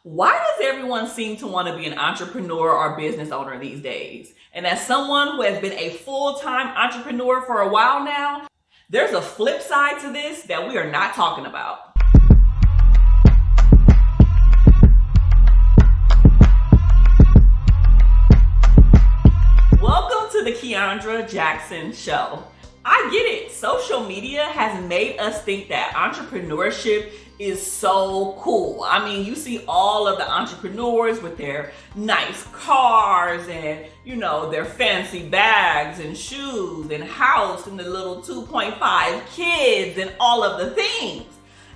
Why does everyone seem to want to be an entrepreneur or business owner these days? And as someone who has been a full-time entrepreneur for a while now, there's a flip side to this that we are not talking about. Welcome to the Kiaundra Jackson Show. I get it. Social media has made us think that entrepreneurship is so cool. I mean, you see all of the entrepreneurs with their nice cars and, their fancy bags and shoes and house and the little 2.5 kids and all of the things.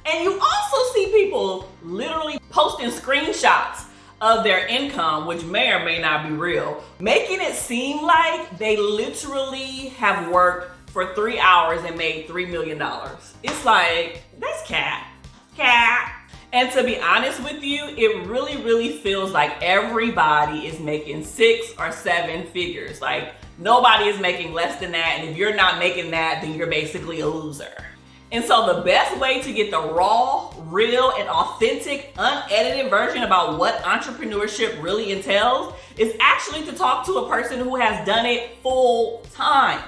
And you also see people literally posting screenshots of their income, which may or may not be real, making it seem like they literally have worked for 3 hours and made $3 million. It's like, that's cat. And to be honest with you, it really feels like everybody is making 6 or 7 figures. Like, nobody is making less than that. And if you're not making that, then you're basically a loser. And so the best way to get the raw, real, and authentic, unedited version about what entrepreneurship really entails is actually to talk to a person who has done it full time,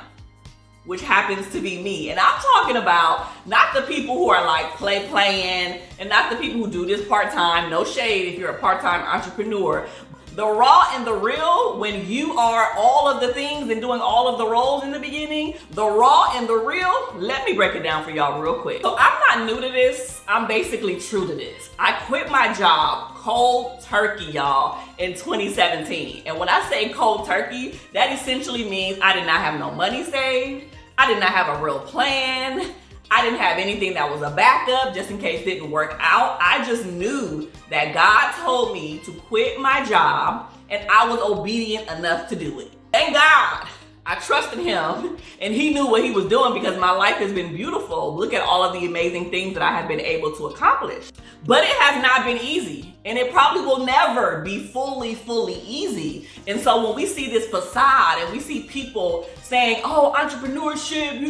which happens to be me. And I'm talking about not the people who are like playing and not the people who do this part-time. No shade if you're a part-time entrepreneur. The raw and the real, when you are all of the things and doing all of the roles in the beginning, the raw and the real, let me break it down for y'all real quick. So I'm not new to this. I'm basically true to this. I quit my job cold turkey, y'all, in 2017. And when I say cold turkey, that essentially means I did not have no money saved. I did not have a real plan. I didn't have anything that was a backup just in case it didn't work out. I just knew that God told me to quit my job and I was obedient enough to do it. Thank God. I trusted him and he knew what he was doing because my life has been beautiful. Look at all of the amazing things that I have been able to accomplish. But it has not been easy and it probably will never be fully easy. And so when we see this facade and we see people saying, oh, entrepreneurship,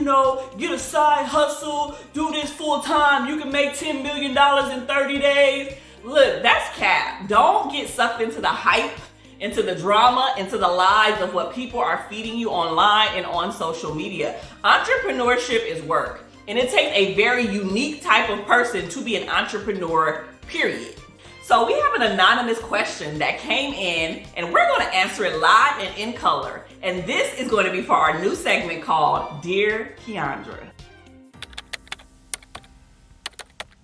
get a side hustle, do this full time, you can make $10 million in 30 days. Look, that's cap. Don't get sucked into the hype, into the drama, into the lies of what people are feeding you online and on social media. Entrepreneurship is work, and it takes a very unique type of person to be an entrepreneur, period. So we have an anonymous question that came in, and we're going to answer it live and in color. And this is going to be for our new segment called Dear Kiaundra.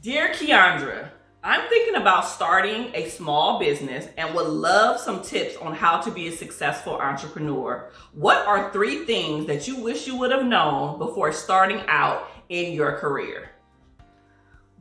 Dear Kiaundra, I'm thinking about starting a small business and would love some tips on how to be a successful entrepreneur. What are 3 things that you wish you would have known before starting out in your career?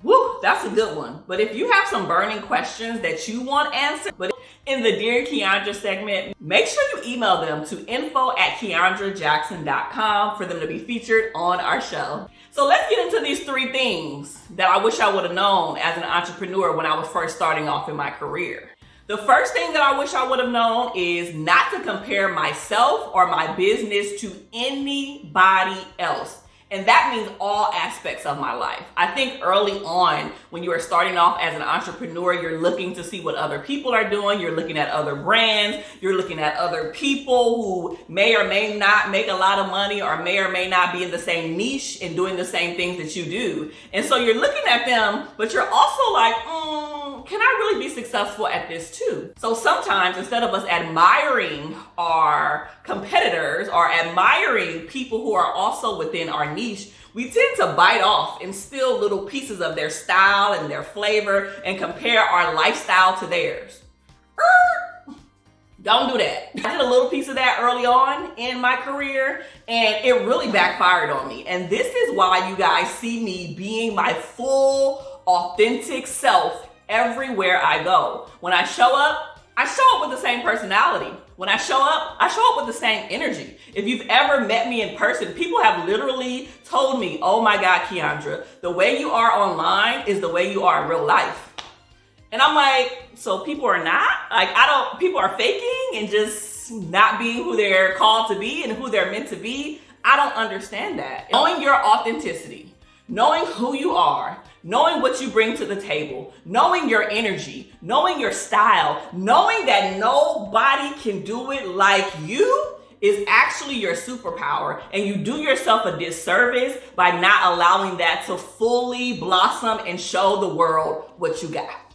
Woo, that's a good one. But if you have some burning questions that you want answered, but in the Dear Kiaundra segment, make sure you email them to info@kiaundrajackson.com for them to be featured on our show. So let's get into these 3 things that I wish I would have known as an entrepreneur when I was first starting off in my career. The first thing that I wish I would have known is not to compare myself or my business to anybody else. And that means all aspects of my life. I think early on, when you are starting off as an entrepreneur, you're looking to see what other people are doing. You're looking at other brands. You're looking at other people who may or may not make a lot of money or may not be in the same niche and doing the same things that you do. And so you're looking at them, but you're also like, can I really be successful at this too? So sometimes instead of us admiring our competitors or admiring people who are also within our niche, we tend to bite off and steal little pieces of their style and their flavor and compare our lifestyle to theirs. Don't do that. I did a little piece of that early on in my career and it really backfired on me. And this is why you guys see me being my full, authentic self everywhere I go. When I show up with the same personality. When I show up with the same energy. If you've ever met me in person, people have literally told me, oh my God, Kiaundra, the way you are online is the way you are in real life. And I'm like, so people are not? People are faking and just not being who they're called to be and who they're meant to be. I don't understand that. Knowing your authenticity, knowing who you are, knowing what you bring to the table, knowing your energy, knowing your style, knowing that nobody can do it like you is actually your superpower, and you do yourself a disservice by not allowing that to fully blossom and show the world what you got.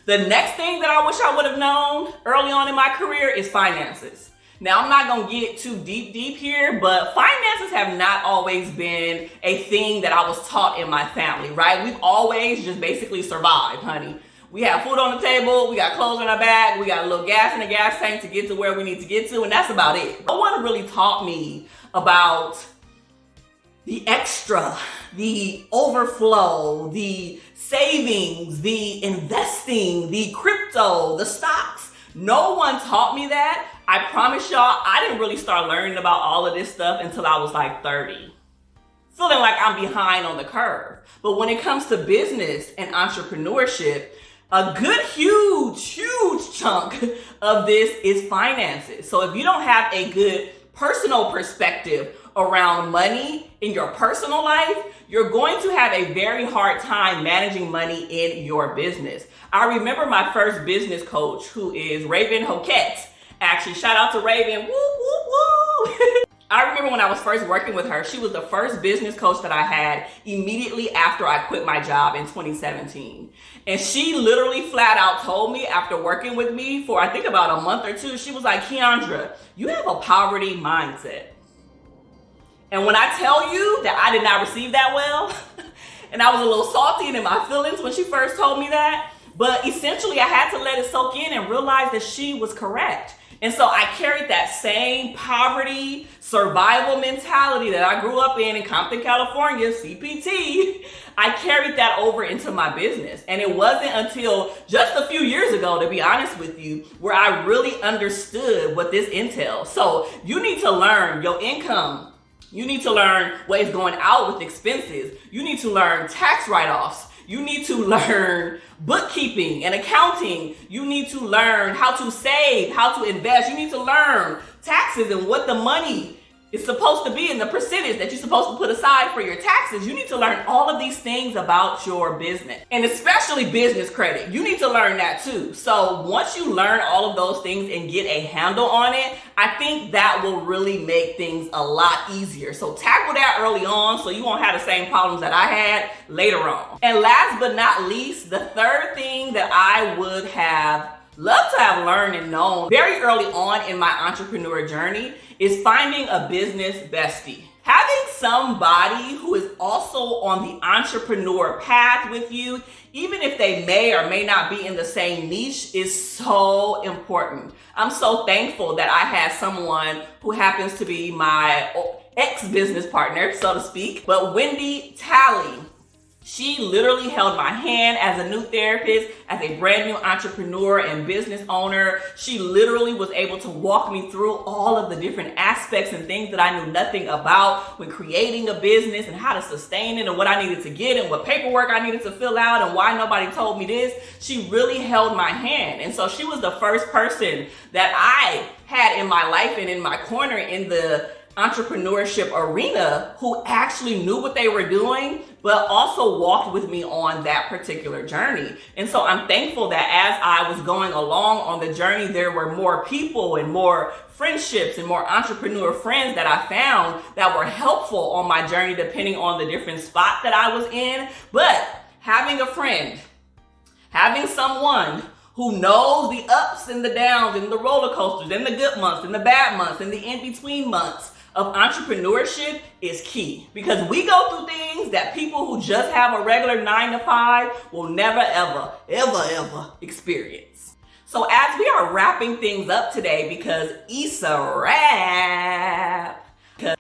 The next thing that I wish I would have known early on in my career is finances. Now, I'm not going to get too deep here, but finances have not always been a thing that I was taught in my family, right? We've always just basically survived, honey. We have food on the table, we got clothes on our back, we got a little gas in the gas tank to get to where we need to get to, and that's about it. No one really taught me about the extra, the overflow, the savings, the investing, the crypto, the stocks. No one taught me that. I promise y'all, I didn't really start learning about all of this stuff until I was like 30. Feeling like I'm behind on the curve. But when it comes to business and entrepreneurship, a good, huge chunk of this is finances. So if you don't have a good personal perspective around money in your personal life, you're going to have a very hard time managing money in your business. I remember my first business coach, who is Raven Hoquette. Actually, shout out to Raven. Woo, woo, woo. I remember when I was first working with her, she was the first business coach that I had immediately after I quit my job in 2017. And she literally flat out told me after working with me for I think about a month or two, she was like, Kiaundra, you have a poverty mindset. And when I tell you that I did not receive that well, and I was a little salty and in my feelings when she first told me that, but essentially I had to let it soak in and realize that she was correct. And so I carried that same poverty, survival mentality that I grew up in Compton, California, CPT. I carried that over into my business. And it wasn't until just a few years ago, to be honest with you, where I really understood what this entails. So you need to learn your income. You need to learn what is going out with expenses. You need to learn tax write-offs. You need to learn bookkeeping and accounting. You need to learn how to save, how to invest. You need to learn taxes and what the money is supposed to be and the percentage that you're supposed to put aside for your taxes. You need to learn all of these things about your business, and especially business credit. You need to learn that too. So once you learn all of those things and get a handle on it, I think that will really make things a lot easier. So tackle that early on so you won't have the same problems that I had later on. And last but not least, the third thing that I would have loved to have learned and known very early on in my entrepreneur journey is finding a business bestie. Having somebody who is also on the entrepreneur path with you, even if they may or may not be in the same niche, is so important. I'm so thankful that I had someone who happens to be my ex-business partner, so to speak, but Wendy Talley. She literally held my hand as a new therapist, as a brand new entrepreneur and business owner. She literally was able to walk me through all of the different aspects and things that I knew nothing about when creating a business and how to sustain it and what I needed to get and what paperwork I needed to fill out and why nobody told me this. She really held my hand. And so she was the first person that I had in my life and in my corner in the entrepreneurship arena who actually knew what they were doing, but also walked with me on that particular journey. And so I'm thankful that as I was going along on the journey, there were more people and more friendships and more entrepreneur friends that I found that were helpful on my journey, depending on the different spot that I was in. But having a friend, having someone who knows the ups and the downs and the roller coasters and the good months and the bad months and the in-between months of entrepreneurship is key, because we go through things that people who just have a regular 9-to-5 will never, ever experience. So as we are wrapping things up today, because it's a wrap,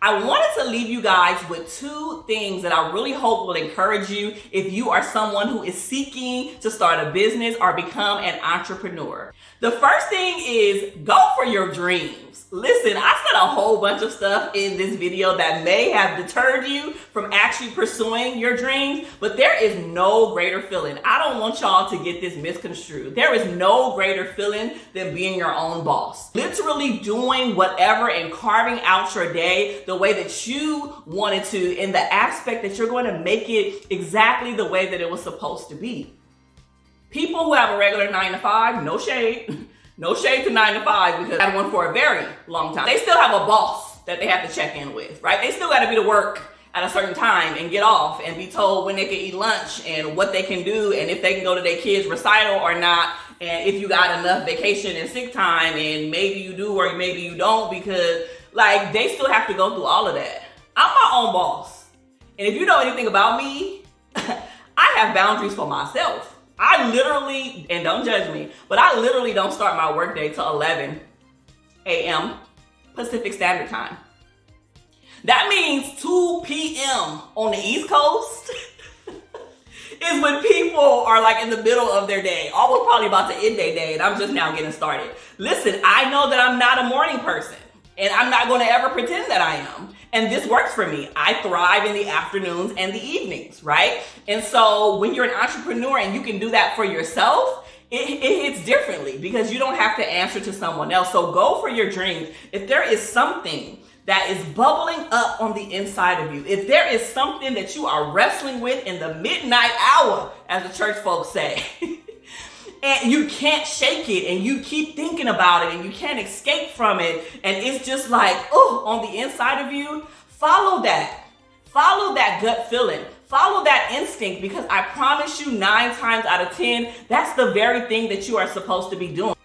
I wanted to leave you guys with two things that I really hope will encourage you if you are someone who is seeking to start a business or become an entrepreneur. The first thing is go for your dreams. Listen, I said a whole bunch of stuff in this video that may have deterred you from actually pursuing your dreams, but there is no greater feeling. I don't want y'all to get this misconstrued. There is no greater feeling than being your own boss. Literally doing whatever and carving out your day way, the way that you wanted to, in the aspect that you're going to make it exactly the way that it was supposed to be. People who have a regular 9 to 5, no shade. No shade to 9 to 5, because I had one for a very long time. They still have a boss that they have to check in with, right? They still got to be to work at a certain time and get off and be told when they can eat lunch and what they can do and if they can go to their kids' recital or not, and if you got enough vacation and sick time, and maybe you do or maybe you don't, because like they still have to go through all of that. I'm my own boss. And if you know anything about me, I have boundaries for myself. I literally, and don't judge me, but I literally don't start my workday till 11 a.m. Pacific Standard Time. That means 2 p.m. on the East Coast is when people are like in the middle of their day, almost probably about to end their day, and I'm just now getting started. Listen, I know that I'm not a morning person, and I'm not going to ever pretend that I am. And this works for me. I thrive in the afternoons and the evenings, right? And so when you're an entrepreneur and you can do that for yourself, it hits differently because you don't have to answer to someone else. So go for your dreams. If there is something that is bubbling up on the inside of you, if there is something that you are wrestling with in the midnight hour, as the church folks say, and you can't shake it and you keep thinking about it and you can't escape from it, and it's just like, oh, on the inside of you, follow that. Follow that gut feeling. Follow that instinct, because I promise you 9 times out of 10, that's the very thing that you are supposed to be doing.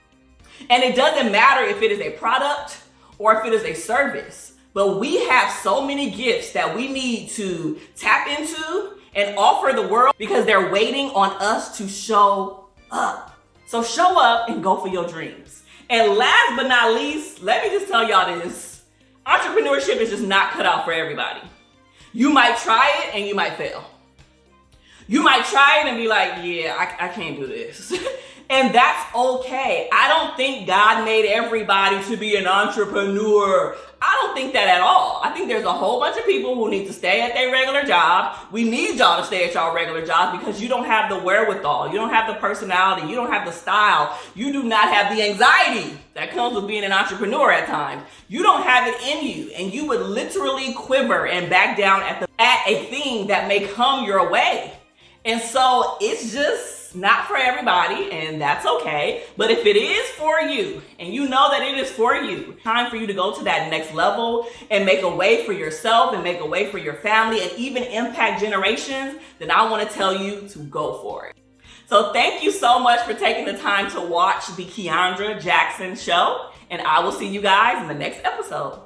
And it doesn't matter if it is a product or if it is a service, but we have so many gifts that we need to tap into and offer the world because they're waiting on us to show up. So show up and go for your dreams. And last but not least, let me just tell y'all this. Entrepreneurship is just not cut out for everybody. You might try it and you might fail. You might try it and be like, yeah, I can't do this. And that's okay. I don't think God made everybody to be an entrepreneur. I don't think that at all. I think there's a whole bunch of people who need to stay at their regular job. We need y'all to stay at y'all regular jobs because you don't have the wherewithal. You don't have the personality. You don't have the style. You do not have the anxiety that comes with being an entrepreneur at times. You don't have it in you, and you would literally quiver and back down at a thing that may come your way. And so it's just not for everybody, and that's okay. But if it is for you, and you know that it is for you, time for you to go to that next level and make a way for yourself and make a way for your family and even impact generations, then I want to tell you to go for it. So thank you so much for taking the time to watch the Kiaundra Jackson Show, and I will see you guys in the next episode.